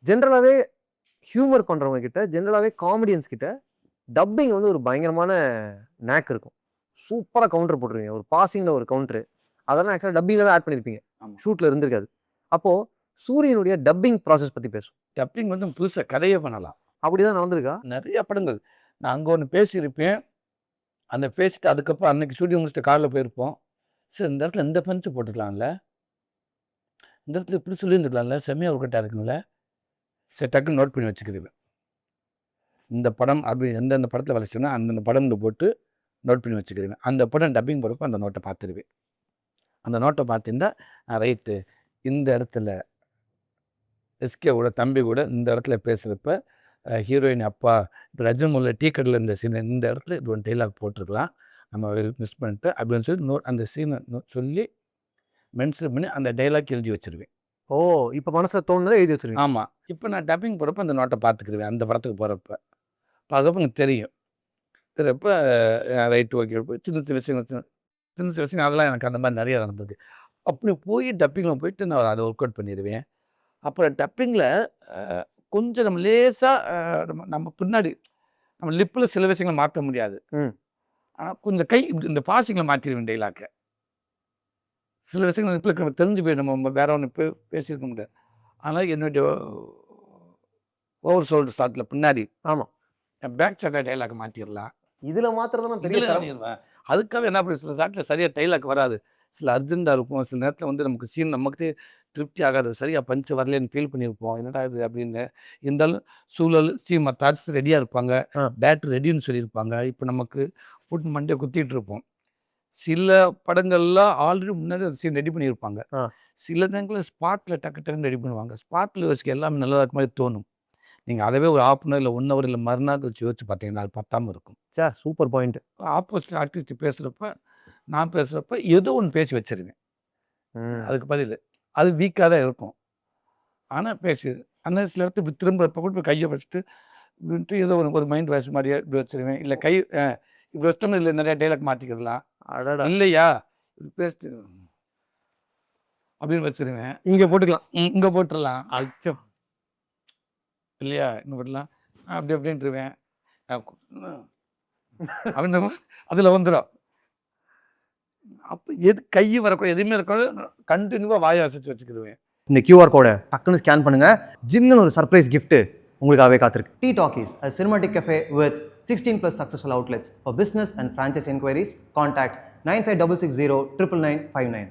ஜென்ரலாகவே ஹியூமர் பண்ணுறவங்க கிட்ட, ஜென்ரலாகவே காமெடியன்ஸ் கிட்ட டப்பிங் வந்து ஒரு பயங்கரமான நேக் இருக்கும். சூப்பராக கவுண்டர் போட்டுருவீங்க. ஒரு பாசிங்கில் ஒரு கவுண்டரு அதெல்லாம் ஆக்சுவலாக டப்பிங்கில் தான் ஆட் பண்ணியிருப்பீங்க, ஷூட்டில் இருந்திருக்காது. அப்போது சூரியனுடைய டப்பிங் ப்ராசஸ் பற்றி பேசும். டப்பிங் வந்து புதுசாக கதையே பண்ணலாம். அப்படி தான் நடந்திருக்கா? நிறைய படங்கள் நான் அங்கே ஒன்று பேசியிருப்பேன். அந்த பேசிட்டு அதுக்கப்புறம் அன்றைக்கி ஷூட்டிங் முடிச்சுட்டு காரில் போயிருப்போம். சார் இந்த இடத்துல இந்த பஞ்சு போட்டுக்கலாம்ல, இந்த இடத்துல இப்படி சொல்லியிருந்துக்கலாம்ல, செம்மையாக ஒர்க்கட்டாக இருக்குங்கள. சரி டக்குன்னு நோட் பண்ணி வச்சுக்கிடுவேன். இந்த படம் அப்படி எந்தெந்த படத்தில் வளைச்சோன்னா அந்தந்த படம்னு போட்டு நோட் பண்ணி வச்சுக்கிடுவேன். அந்த படம் டப்பிங் போகிறப்ப அந்த நோட்டை பார்த்துருவேன். அந்த நோட்டை பார்த்துருந்தா ரைட்டு இந்த இடத்துல எஸ்கேவோட தம்பி கூட இந்த இடத்துல பேசுகிறப்ப ஹீரோயின் அப்பா இப்போ ரஜினிமுல்ல டீ கடையில் இருந்த சீனை இந்த இடத்துல இது ஒன்று டைலாக் போட்டிருக்கலாம், நம்ம மிஸ் பண்ணிட்டு அப்படின்னு சொல்லி அந்த சீனை சொல்லி மென்ஷன் பண்ணி அந்த டைலாக் எழுதி வச்சுருவேன். ஓ, இப்போ மனசில் தோணுனதை எழுதி வச்சுருவேன். ஆமாம். இப்போ நான் டப்பிங் போகிறப்ப அந்த நோட்டை பார்த்துக்கிடுவேன். அந்த படத்துக்கு போகிறப்ப பார்க்கப்போ எனக்கு தெரியும். தெரிப்போ ரைட்டு ஓகே சின்ன சின்ன விஷயங்கள் சின்ன சின்ன விஷயம் அதெல்லாம் எனக்கு அந்த மாதிரி நிறைய நடந்தது. அப்படி போய் டப்பிங்கில் போயிட்டு நான் அதை ஒர்க் அவுட் பண்ணிடுவேன். அப்புறம் டப்பிங்கில் கொஞ்சம் நம்ம லேசாக நம்ம பின்னாடி நம்ம லிப்பில் சில விஷயங்களை மாற்ற முடியாது. ஆனால் கொஞ்சம் கை இந்த பாசிங்களை மாற்றிடுவேன் டைலாக்கை. சில விஷயங்கள் லிப்பில் தெரிஞ்சு போய் நம்ம வேற ஒன்று பேசியிருக்க முடியாது. ஆனால் என்னுடைய ஓவர் ஷோல்டர் ஷாட்டில் பின்னாடி ஆமாம் பேக் சைடில் டைலாக் மாற்றிடலாம். இதில் மாத்திரதான் பெரிய பண்ணிடுவேன். அதுக்காக என்ன பண்ணி சில ஷாட்டில் சரியாக டைலாக் வராது, சில அர்ஜென்ட்டாக இருக்கும். சில நேரத்தில் வந்து நமக்கு சீன் நமக்கு திருப்தி ஆகாது, சரியாக பஞ்சு வரலன்னு ஃபீல் பண்ணியிருப்போம், என்னடா இது அப்படின்னு. இருந்தாலும் சூழல் சீமா தாட்ஸ் ரெடியாக இருப்பாங்க, டேரக்டர் ரெடின்னு சொல்லியிருப்பாங்க. இப்போ நமக்கு கூட்டு மண்டே குத்திட்டு இருப்போம். சில படங்கள்லாம் ஆல்ரெடி முன்னாடி அந்த சீன் ரெடி பண்ணியிருப்பாங்க. சில நேரங்களில் ஸ்பாட்டில் டக்கு டக்குன்னு ரெடி பண்ணுவாங்க. ஸ்பாட்டில் யோசிக்க எல்லாமே நல்லா இருக்க மாதிரி தோணும். நீங்கள் அதவே ஒரு ½ மணி நேரம் இல்லை 1 ஹவர் இல்லை மறுநாள் கழிச்சு யோசிச்சு பார்த்தீங்கன்னா அது பத்தாமல் இருக்கும். Sir super point. Opposite artist பேசுகிறப்ப நான் பேசுகிறப்ப ஏதோ ஒன்று பேசி வச்சிருவேன். அதுக்கு பதில் அது வீக்காக தான் இருக்கும், ஆனால் பேசி அந்த சில இடத்துல இப்படி திரும்புறப்ப கூட கையை வச்சுட்டு இப்படின்ட்டு ஏதோ ஒரு மைண்ட் வாய்ஸ் மாதிரியே இப்படி வச்சிருவேன். இல்லை கை இப்படி வச்சிட்டோம்னா இல்லை நிறைய டைலாக் மாற்றிக்கிடலாம், இல்லையா இப்படி பேசிட்டு அப்படின்னு வச்சிருவேன். இங்கே போட்டுக்கலாம், இங்கே போட்டுடலாம், அச்சம் இல்லையா இன்னும் போட்டுலாம் அப்படி அப்படின்ட்டுருவேன். அப்படின்னு அதில் வந்துடும். அப்போ எது கை வரக்கூடாது, எதுவுமே இருக்கக்கூடாது, கண்டினியூவாக வாயை அசைச்சு வச்சுக்கிடுவேன். இந்த QR கோடை டக்குன்னு ஸ்கேன் பண்ணுங்க, ஜில்லுன்னு ஒரு சர்ப்ரைஸ் gift உங்களுக்காகவே காத்திருக்கு. Tea Talkies, a cinematic cafe with 16+ successful outlets. For business and franchise inquiries, contact 9566099959.